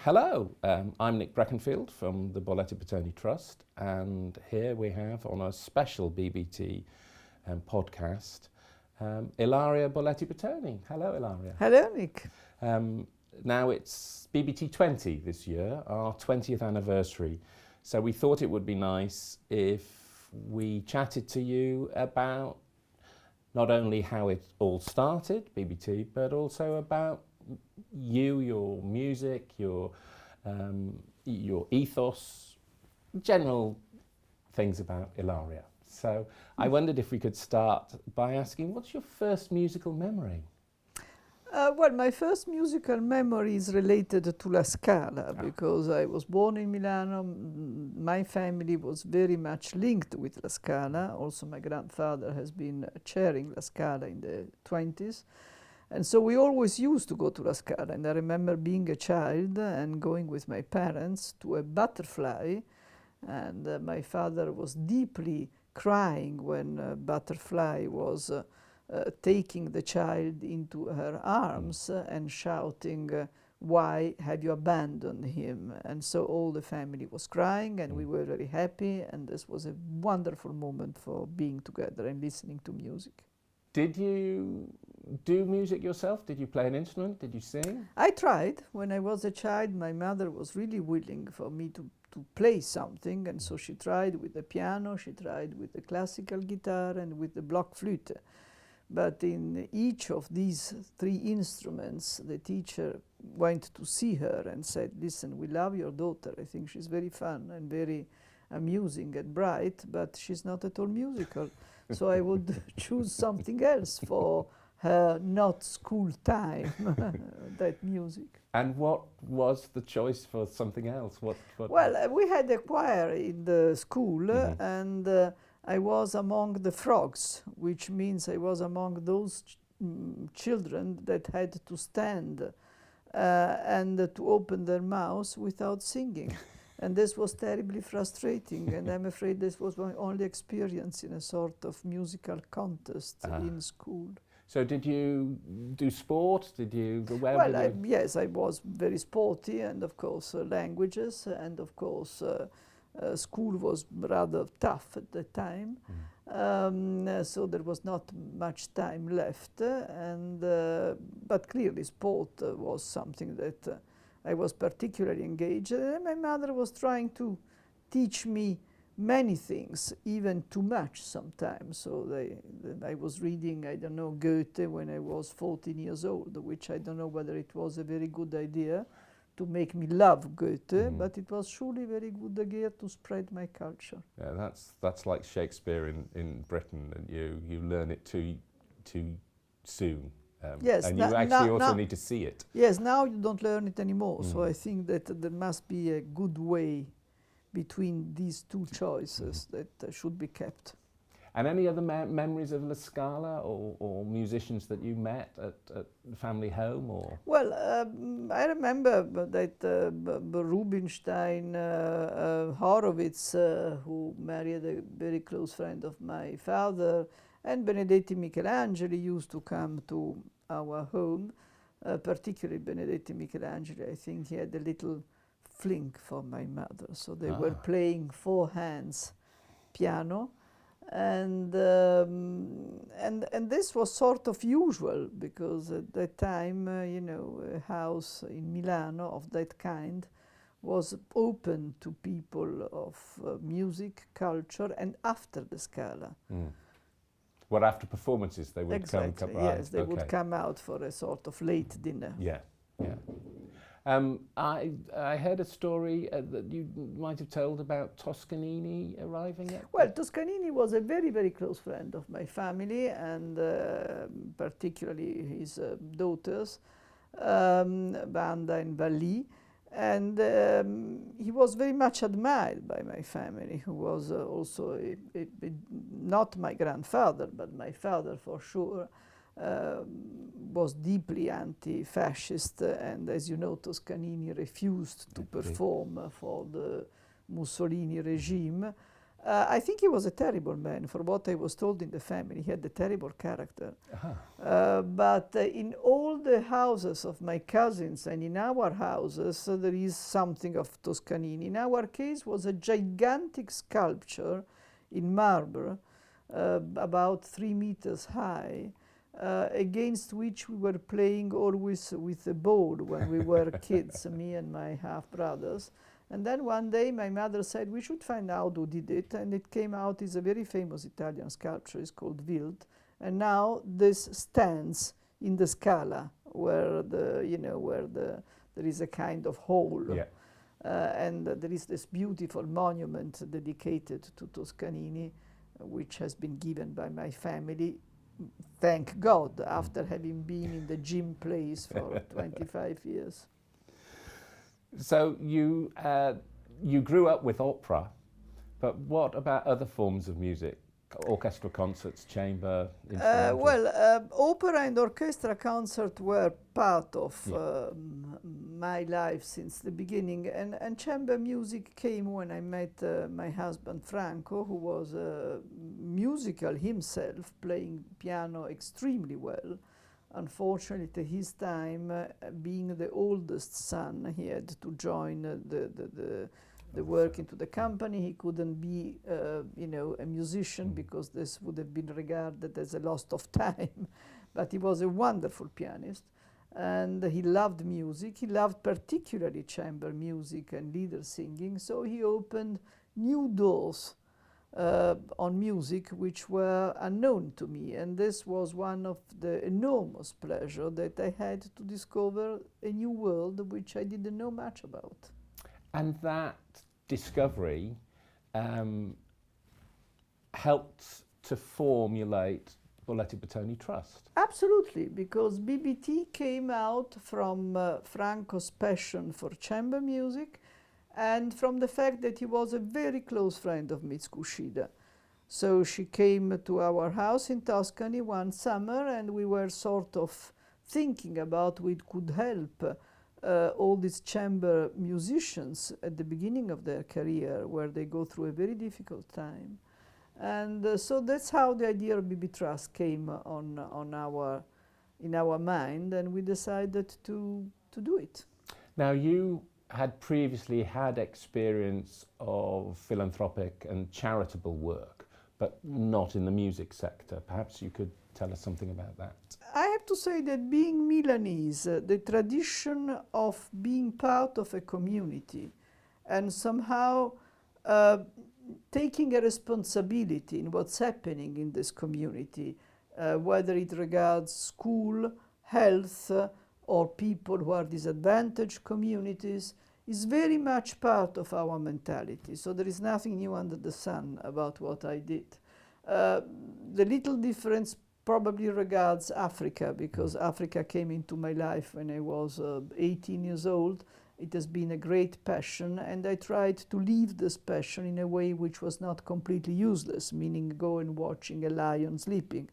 Hello, I'm Nick Breckenfield from the Borletti Buitoni Trust, and here we have on a special BBT podcast Ilaria Borletti Buitoni. Hello, Ilaria. Hello, Nick. Now it's BBT20 this year, our 20th anniversary, so we thought it would be nice if we chatted to you about not only how it all started, BBT, but also about you, your music, your ethos, general things about Ilaria. So I wondered if we could start by asking, what's your first musical memory? Well, my first musical memory is related to La Scala, because I was born in Milan. My family was very much linked with La Scala. Also, my grandfather has been chairing La Scala in the 20s. And so we always used to go to La Scala. And I remember being a child and going with my parents to a butterfly. And my father was deeply crying when a butterfly was taking the child into her arms and shouting, why have you abandoned him? And so all the family was crying and we were very happy, and this was a wonderful moment for being together and listening to music. Did you do music yourself? Did you play an instrument? Did you sing? I tried. When I was a child, my mother was really willing for me to play something, and so she tried with the piano, she tried with the classical guitar and with the block flute. But in each of these three instruments, the teacher went to see her and said, listen, we love your daughter. I think she's very fun and very amusing and bright, but she's not at all musical. So I would choose something else for her not school time, that music. And what was the choice for something else? What Well, we had a choir in the school, and I was among the frogs, which means I was among those children that had to stand and to open their mouths without singing. And this was terribly frustrating, and I'm afraid this was my only experience in a sort of musical contest in school. So did you do sport? Did you? Yes, I was very sporty, and of course languages, and of course school was rather tough at the time. So there was not much time left, but clearly sport was something that I was particularly engaged in. And my mother was trying to teach me many things, even too much sometimes. So I was reading, I don't know, Goethe when I was 14 years old, which I don't know whether it was a very good idea to make me love Goethe, but it was surely a very good idea to spread my culture. Yeah, that's like Shakespeare in Britain, and you learn it too soon. Yes, and you actually also need to see it. Yes, now you don't learn it anymore. So I think that there must be a good way between these two choices that should be kept. And any other memories of La Scala or musicians that you met at family home? Or? Well, I remember that Rubinstein, Horowitz, who married a very close friend of my father, and Benedetti Michelangeli used to come to our home, particularly Benedetti Michelangeli. I think he had a little fling for my mother. So they were playing four hands piano, and this was sort of usual, because at that time, a house in Milano of that kind was open to people of music, culture, and after the Scala. Well, after performances, they would come. Yes, they would come out for a sort of late dinner. Yeah. I heard a story that you might have told about Toscanini arriving at... Well, Toscanini was a very, very close friend of my family, and particularly his daughters, Wanda and Valli. And he was very much admired by my family, who was also not my grandfather, but my father for sure. Was deeply anti-fascist, and as you know, Toscanini refused to perform for the Mussolini regime. I think he was a terrible man, for what I was told in the family. He had a terrible character. But in all the houses of my cousins and in our houses, there is something of Toscanini. In our case, was a gigantic sculpture in marble, about 3 meters high, against which we were playing always with a ball when we were kids, me and my half-brothers. And then one day my mother said we should find out who did it, and it came out is a very famous Italian sculpture. It's called Wild, and now this stands in the Scala, where there is a kind of hole, and there is this beautiful monument dedicated to Toscanini, which has been given by my family. Thank God, after having been in the gym place for 25 years. So you grew up with opera, but what about other forms of music? Orchestral concerts, chamber, instrumental? Opera and orchestra concert were part of my life since the beginning, and chamber music came when I met my husband Franco, who was musical himself, playing piano extremely well. Unfortunately, at his time, being the oldest son, he had to join the work into the company. He couldn't be, a musician because this would have been regarded as a loss of time. But he was a wonderful pianist, and he loved music. He loved particularly chamber music and lieder singing. So he opened new doors on music which were unknown to me, and this was one of the enormous pleasure that I had to discover a new world which I didn't know much about. And that discovery helped to formulate Borletti Buitoni Trust. Absolutely, because BBT came out from Franco's passion for chamber music, and from the fact that he was a very close friend of Mitsuko Shida. So she came to our house in Tuscany one summer, and we were sort of thinking about we could help all these chamber musicians at the beginning of their career, where they go through a very difficult time. And so that's how the idea of BB Trust came in our mind, and we decided to do it. Now, you had previously had experience of philanthropic and charitable work, but not in the music sector. Perhaps you could tell us something about that. I have to say that being Milanese, the tradition of being part of a community and somehow taking a responsibility in what's happening in this community, whether it regards school, health, or people who are disadvantaged communities, is very much part of our mentality. So there is nothing new under the sun about what I did. The little difference probably regards Africa, because Africa came into my life when I was 18 years old. It has been a great passion, and I tried to live this passion in a way which was not completely useless, meaning go and watching a lion sleeping.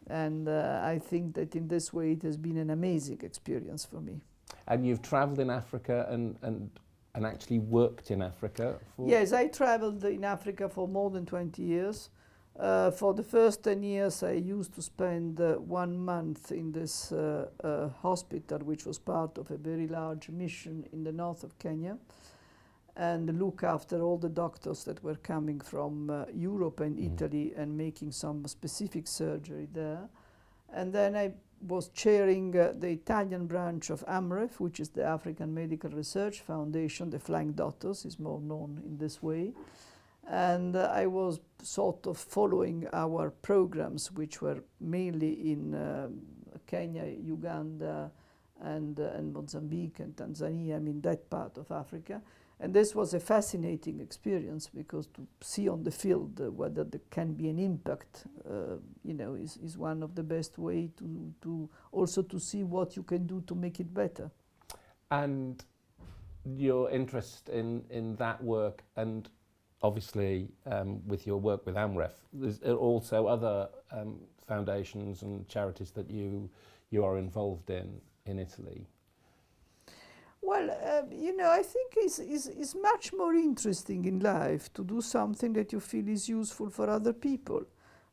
And I think that in this way it has been an amazing experience for me. And you've travelled in Africa and actually worked in Africa? Yes, I travelled in Africa for more than 20 years. For the first 10 years I used to spend 1 month in this hospital, which was part of a very large mission in the north of Kenya, and look after all the doctors that were coming from Europe and Italy and making some specific surgery there. And then I was chairing the Italian branch of AMREF, which is the African Medical Research Foundation. The Flying Doctors is more known in this way. And I was sort of following our programs, which were mainly in Kenya, Uganda, and Mozambique and Tanzania, I mean that part of Africa. And this was a fascinating experience, because to see on the field whether there can be an impact, is one of the best way to also to see what you can do to make it better. And your interest in that work, and obviously with your work with AMREF, there's also other foundations and charities that you are involved in Italy. Well, you know, I think it's much more interesting in life to do something that you feel is useful for other people.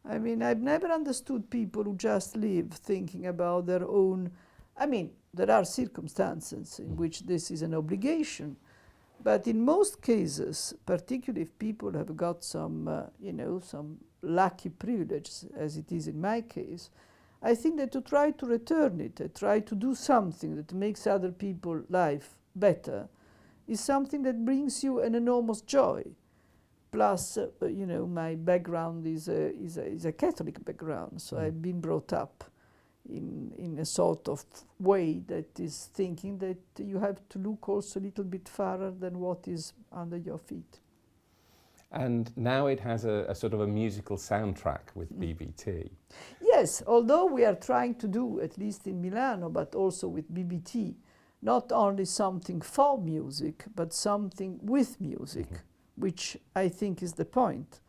I mean, I've never understood people who just live thinking about their own. I mean, there are circumstances in which this is an obligation, but in most cases, particularly if people have got some, you know, some lucky privileges, as it is in my case, I think that to try to return it, try to do something that makes other people's life better, is something that brings you an enormous joy. Plus, you know, my background is a Catholic background, so I've been brought up in a sort of way that is thinking that you have to look also a little bit farther than what is under your feet. And now it has a sort of a musical soundtrack with BBT. Yes, although we are trying to do, at least in Milano, but also with BBT, not only something for music, but something with music, which I think is the point.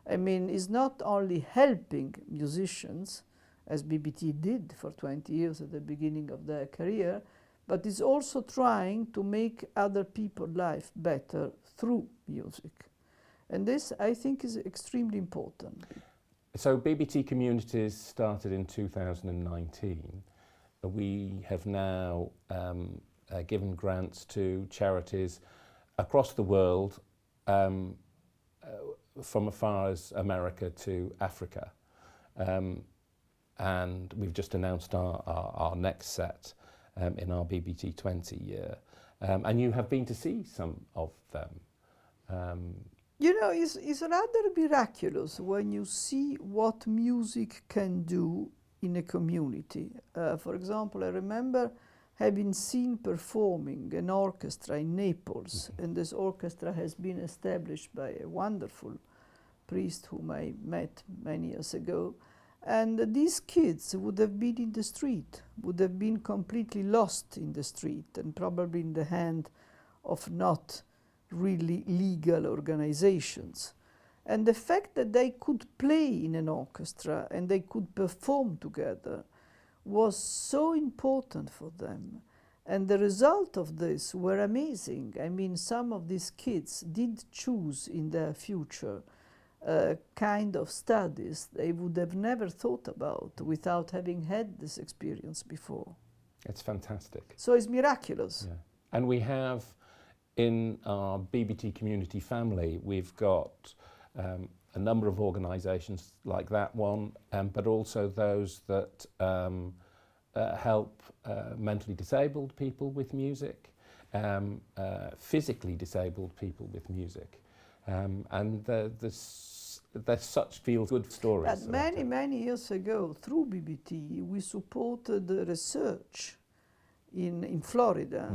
I mean, it's not only helping musicians, as BBT did for 20 years at the beginning of their career, but is also trying to make other people's life better through music. And this, I think, is extremely important. So BBT Communities started in 2019. We have now given grants to charities across the world, from as far as America to Africa. And we've just announced our next set in our BBT20 year. And you have been to see some of them. You know, it's rather miraculous when you see what music can do in a community. For example, I remember having seen performing an orchestra in Naples, and this orchestra has been established by a wonderful priest whom I met many years ago. And these kids would have been in the street, would have been completely lost in the street, and probably in the hand of not really legal organizations. And the fact that they could play in an orchestra and they could perform together was so important for them. And the result of this were amazing. I mean, some of these kids did choose in their future kind of studies they would have never thought about without having had this experience before. It's fantastic. So it's miraculous. Yeah. And we have, in our BBT community family, we've got a number of organisations like that one, but also those that help mentally disabled people with music, physically disabled people with music. And there's such feel-good stories. But many years ago, through BBT, we supported research in Florida,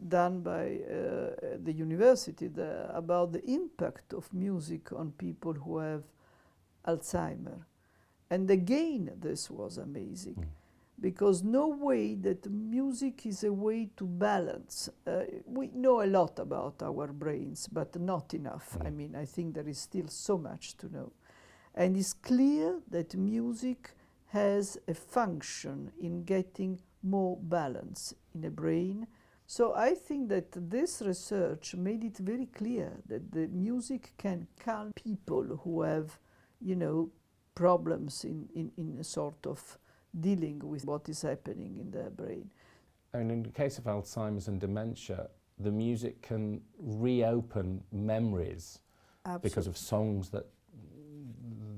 done by the university there, about the impact of music on people who have Alzheimer. And again, this was amazing, because no way that music is a way to balance. We know a lot about our brains, but not enough. I mean, I think there is still so much to know. And it's clear that music has a function in getting more balance in a brain. So I think that this research made it very clear that the music can calm people who have, you know, problems in a sort of dealing with what is happening in their brain. And in the case of Alzheimer's and dementia, the music can reopen memories. Absolutely. Because of songs that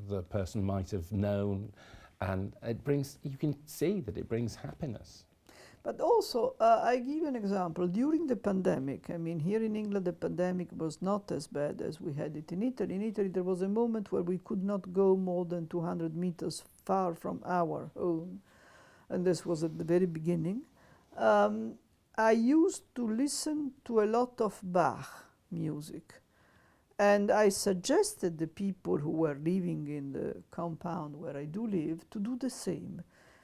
the person might have known, and it brings, you can see that it brings happiness. But also, I give you an example. During the pandemic, I mean, here in England, the pandemic was not as bad as we had it in Italy. In Italy, there was a moment where we could not go more than 200 meters far from our home, and this was at the very beginning. I used to listen to a lot of Bach music, and I suggested the people who were living in the compound where I do live to do the same.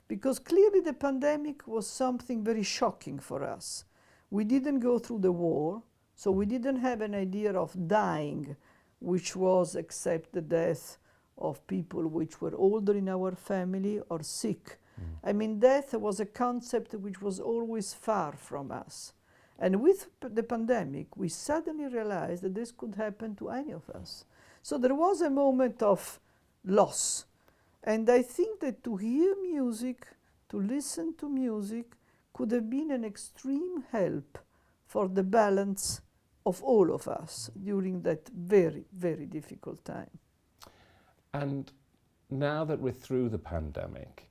Because clearly the pandemic was something very shocking for us. We didn't go through the war, so we didn't have an idea of dying, which was except the death of people which were older in our family or sick. I mean, death was a concept which was always far from us. And with the pandemic, we suddenly realized that this could happen to any of us. So there was a moment of loss. And I think that to hear music, to listen to music, could have been an extreme help for the balance of all of us during that very, very difficult time. And now that we're through the pandemic,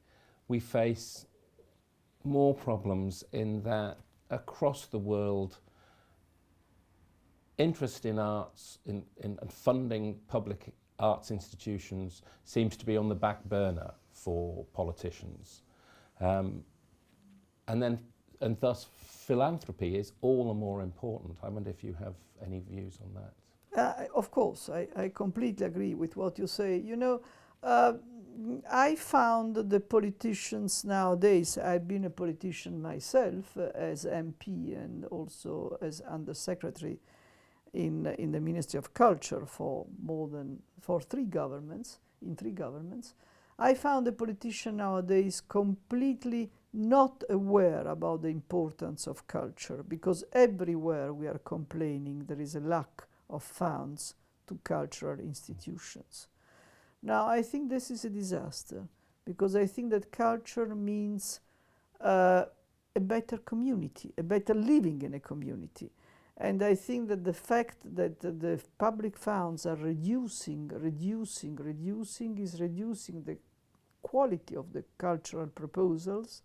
we face more problems in that across the world, interest in arts and funding public arts institutions seems to be on the back burner for politicians. And thus philanthropy is all the more important. I wonder if you have any views on that. Of course, I completely agree with what you say. You know, I found the politicians nowadays, I've been a politician myself as MP and also as Undersecretary in the Ministry of Culture for three governments. I found the politician nowadays completely not aware about the importance of culture, because everywhere we are complaining there is a lack of funds to cultural institutions. Now, I think this is a disaster, because I think that culture means a better community, a better living in a community. And I think that the fact that the public funds are reducing is reducing the quality of the cultural proposals.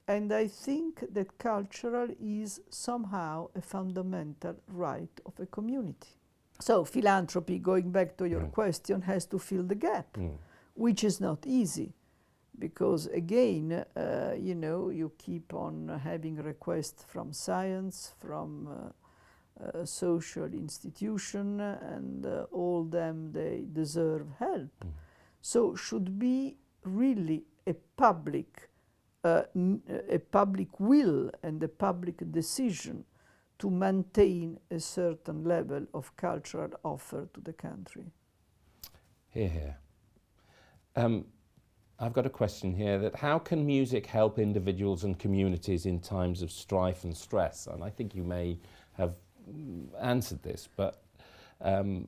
And I think that cultural is somehow a fundamental right of a community. So philanthropy, going back to your question, has to fill the gap, which is not easy. Because again, you know, you keep on having requests from science, from social institution, and all them, they deserve help. So should be really a public will and a public decision to maintain a certain level of cultural offer to the country. Hear, hear. I've got a question here that how can music help individuals and communities in times of strife and stress? And I think you may have answered this, but I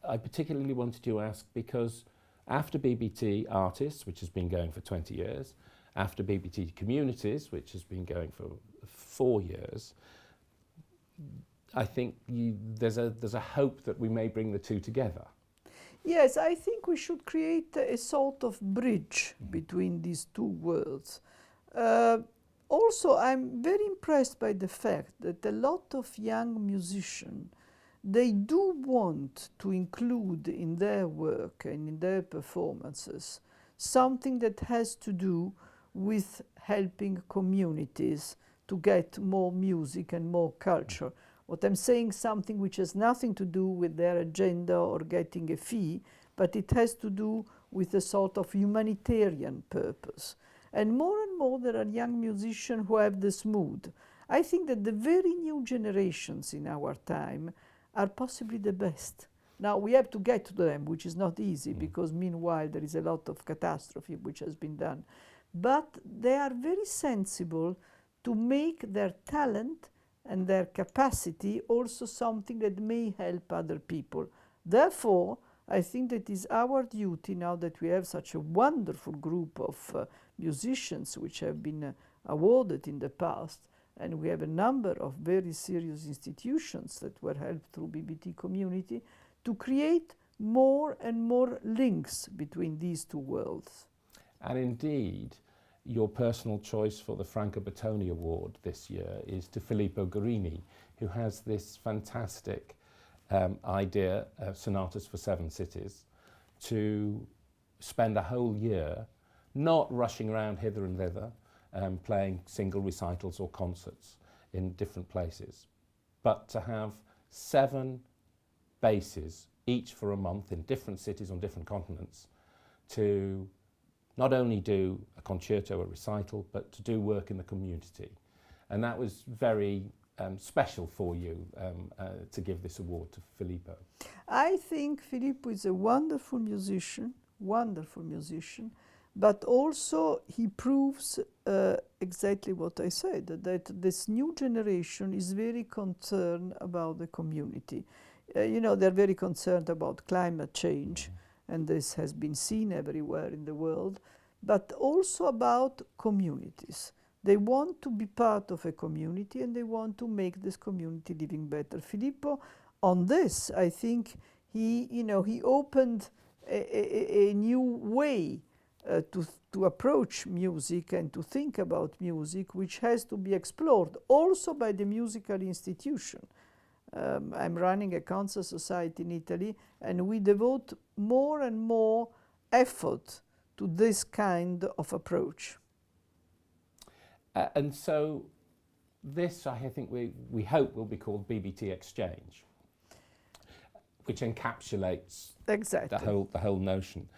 particularly wanted to ask because after BBT Artists, which has been going for 20 years, after BBT Communities, which has been going for 4 years, I think there's a hope that we may bring the two together. Yes, I think we should create a sort of bridge between these two worlds. Also, I'm very impressed by the fact that a lot of young musicians, they do want to include in their work and in their performances something that has to do with helping communities to get more music and more culture. What I'm saying, something which has nothing to do with their agenda or getting a fee, but it has to do with a sort of humanitarian purpose. And more there are young musicians who have this mood. I think that the very new generations in our time are possibly the best. Now we have to get to them, which is not easy, because meanwhile there is a lot of catastrophe which has been done. But they are very sensible to make their talent and their capacity also something that may help other people. Therefore, I think that it is our duty, now that we have such a wonderful group of musicians which have been awarded in the past, and we have a number of very serious institutions that were helped through BBT Community, to create more and more links between these two worlds. And indeed, your personal choice for the Franco Buitoni Award this year is to Filippo Guerini, who has this fantastic idea of Sonatas for 7 Cities, to spend a whole year not rushing around hither and thither, playing single recitals or concerts in different places, but to have 7 bases, each for a month in different cities on different continents, to not only do a concerto, a recital, but to do work in the community. And that was very special for you to give this award to Filippo. I think Filippo is a wonderful musician, but also he proves exactly what I said, that this new generation is very concerned about the community. You know, they're very concerned about climate change, and this has been seen everywhere in the world, but also about communities. They want to be part of a community, and they want to make this community living better. Filippo, on this, I think he opened a new way to approach music and to think about music, which has to be explored also by the musical institution. I'm running a concert society in Italy, and we devote more and more effort to this kind of approach. And so this, I think we hope, will be called BBT Exchange, which encapsulates Exactly. the whole notion.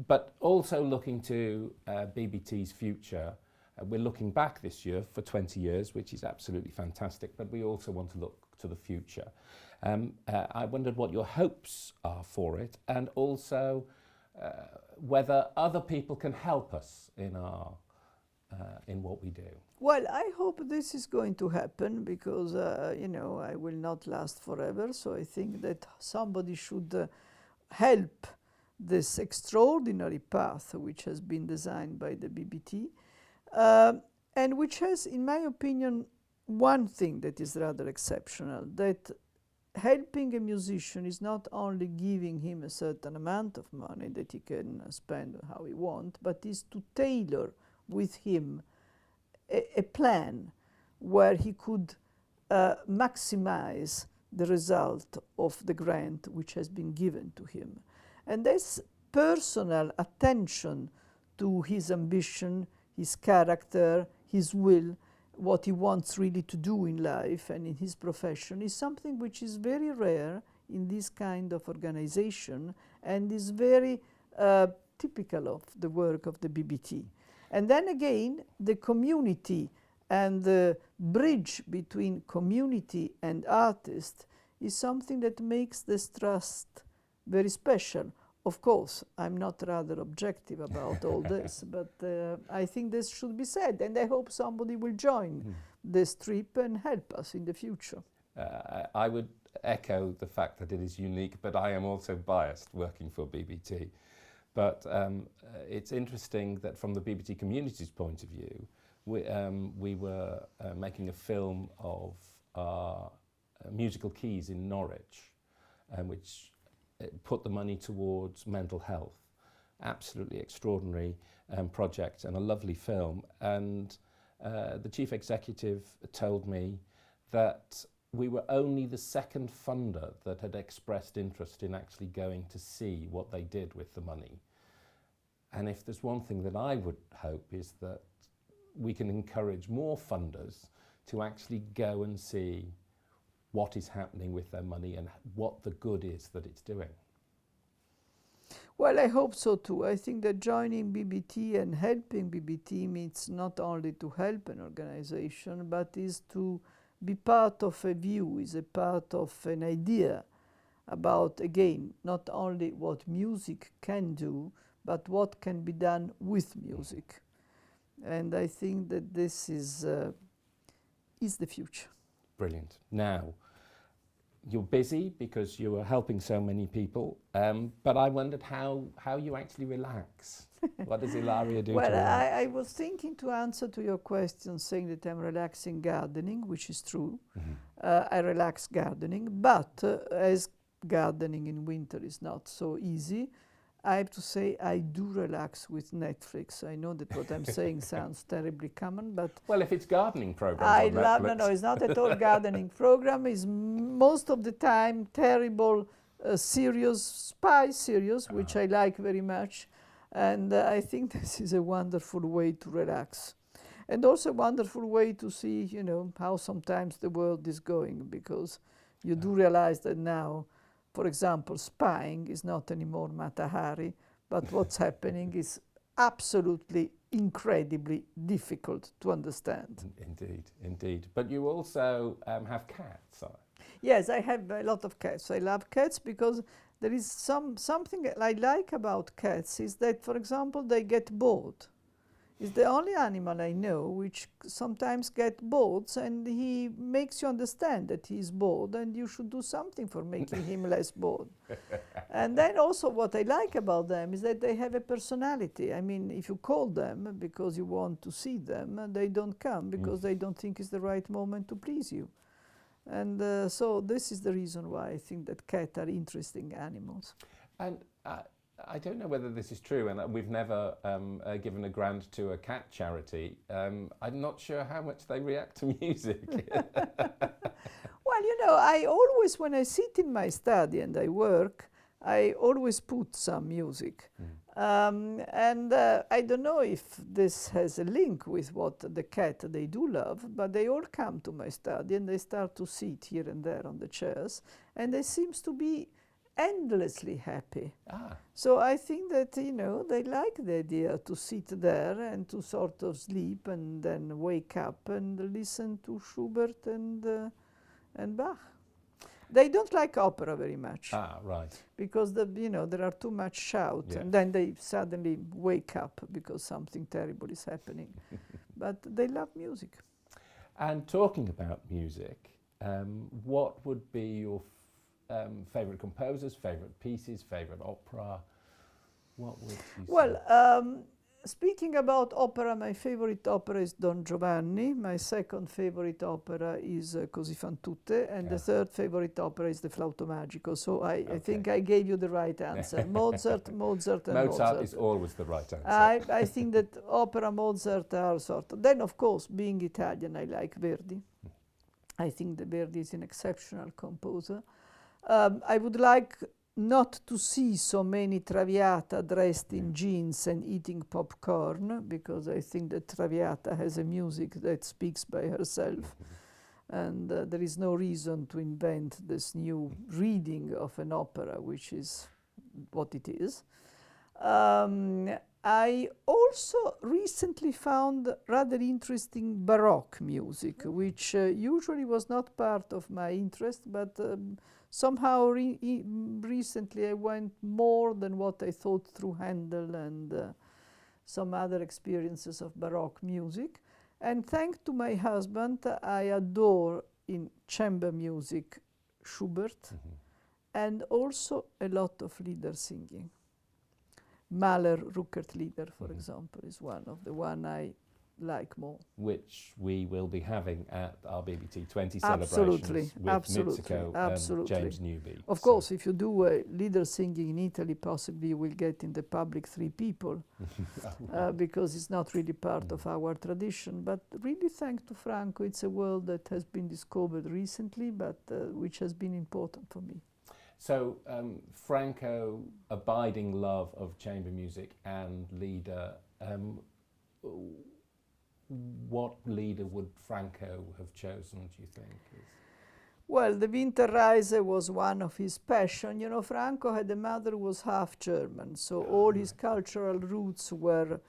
But also looking to BBT's future, we're looking back this year for 20 years, which is absolutely fantastic, but we also want to look to the future. I wondered what your hopes are for it, and also whether other people can help us in what we do. Well, I hope this is going to happen because, I will not last forever. So I think that somebody should help this extraordinary path which has been designed by the BBT and which has, in my opinion, one thing that is rather exceptional, that helping a musician is not only giving him a certain amount of money that he can spend how he wants, but is to tailor with him a plan where he could maximize the result of the grant which has been given to him. And this personal attention to his ambition, his character, his will, what he wants really to do in life and in his profession is something which is very rare in this kind of organization and is very typical of the work of the BBT. And then again, the community and the bridge between community and artist is something that makes this trust very special. Of course, I'm not rather objective about all this, but I think this should be said, and I hope somebody will join this trip and help us in the future. I would echo the fact that it is unique, but I am also biased working for BBT. But it's interesting that from the BBT community's point of view, we were making a film of our musical keys in Norwich, which put the money towards mental health. Absolutely extraordinary project and a lovely film. And the chief executive told me that we were only the second funder that had expressed interest in actually going to see what they did with the money. And if there's one thing that I would hope is that we can encourage more funders to actually go and see what is happening with their money and what the good is that it's doing. Well, I hope so too. I think that joining BBT and helping BBT means not only to help an organization, but is to be part of a view, is a part of an idea about, again, not only what music can do, but what can be done with music. And I think that this is the future. Brilliant. Now, you're busy because you are helping so many people, but I wondered how you actually relax. What does Ilaria do to relax? Well, I was thinking to answer to your question saying that I'm relaxing gardening, which is true. I relax gardening, but as gardening in winter is not so easy, I have to say I do relax with Netflix. I know that what I'm saying sounds terribly common, but... Well, if it's gardening programs I on love, Netflix. no, it's not at all gardening program. It's most of the time terrible serious spy series, which I like very much. And I think this is a wonderful way to relax. And also a wonderful way to see, how sometimes the world is going, because you do realize that now, for example, spying is not anymore Mata Hari, but what's happening is absolutely incredibly difficult to understand. Indeed, indeed. But you also have cats. Yes, I have a lot of cats. I love cats because there is something I like about cats is that, for example, they get bored. It's the only animal I know which sometimes get bored, and he makes you understand that he's bored and you should do something for making him less bored. And then also what I like about them is that they have a personality. I mean, if you call them because you want to see them, they don't come because they don't think it's the right moment to please you. And so this is the reason why I think that cats are interesting animals. And I don't know whether this is true, and we've never given a grant to a cat charity. I'm not sure how much they react to music. Well, you know, I always, when I sit in my study and I work, I always put some music. I don't know if this has a link with what the cat they do love, but they all come to my study and they start to sit here and there on the chairs, and they seems to be endlessly happy. So I think that, you know, they like the idea to sit there and to sort of sleep and then wake up and listen to Schubert and Bach. They don't like opera very much. Right. Because you know, there are too much shout, and then they suddenly wake up because something terrible is happening. But they love music. And talking about music, what would be your favourite composers, favourite pieces, favourite opera? What would you say? Well, speaking about opera, my favorite opera is Don Giovanni. My second favorite opera is Così fan tutte, and the third favorite opera is The Flauto Magico. So I think I gave you the right answer. Mozart, and Mozart. Mozart is always the right answer. I think that opera, Mozart are sort of... Then, of course, being Italian, I like Verdi. I think that Verdi is an exceptional composer. I would like not to see so many Traviata dressed in jeans and eating popcorn, because I think that Traviata has a music that speaks by herself. And there is no reason to invent this new reading of an opera, which is what it is. I also recently found rather interesting Baroque music, which usually was not part of my interest, but somehow recently I went more than what I thought through Handel and some other experiences of Baroque music. And thanks to my husband, I adore in chamber music Schubert and also a lot of lieder singing. Mahler, Ruckert lieder, for example, is one of the one I like more. Which we will be having at our BBT20 Absolutely, celebrations with Mitsuko and James Newby. Of course, if you do a lieder singing in Italy, possibly you will get in the public 3 people, because it's not really part of our tradition. But really, thanks to Franco, it's a world that has been discovered recently, but which has been important for me. So, Franco, abiding love of chamber music and lieder, what lieder would Franco have chosen, do you think? Well, the Winterreise was one of his passion. You know, Franco had a mother who was half German, so all his cultural roots were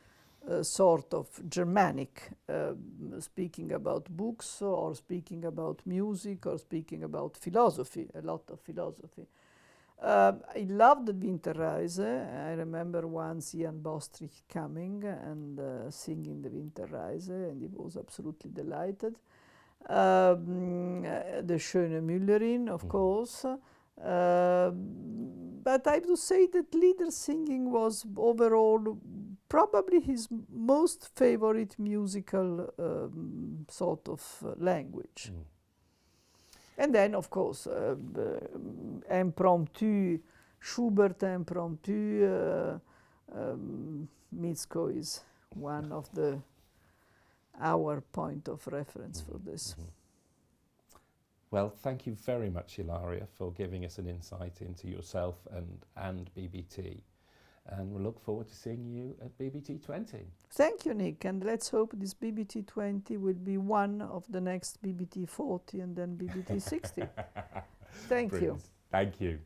sort of Germanic, speaking about books or speaking about music or speaking about philosophy, a lot of philosophy. I loved the Winterreise. I remember once Jan Bostrich coming and singing the Winterreise, and he was absolutely delighted. The Schöne Müllerin, of course. But I have to say that lieder singing was overall probably his most favorite musical sort of language. And then, of course, impromptu, Schubert impromptu, Mitsuko is one of our point of reference for this. Well, thank you very much, Ilaria, for giving us an insight into yourself and BBT. And we look forward to seeing you at BBT20. Thank you, Nick. And let's hope this BBT20 will be one of the next BBT40 and then BBT60. Thank you. Thank you.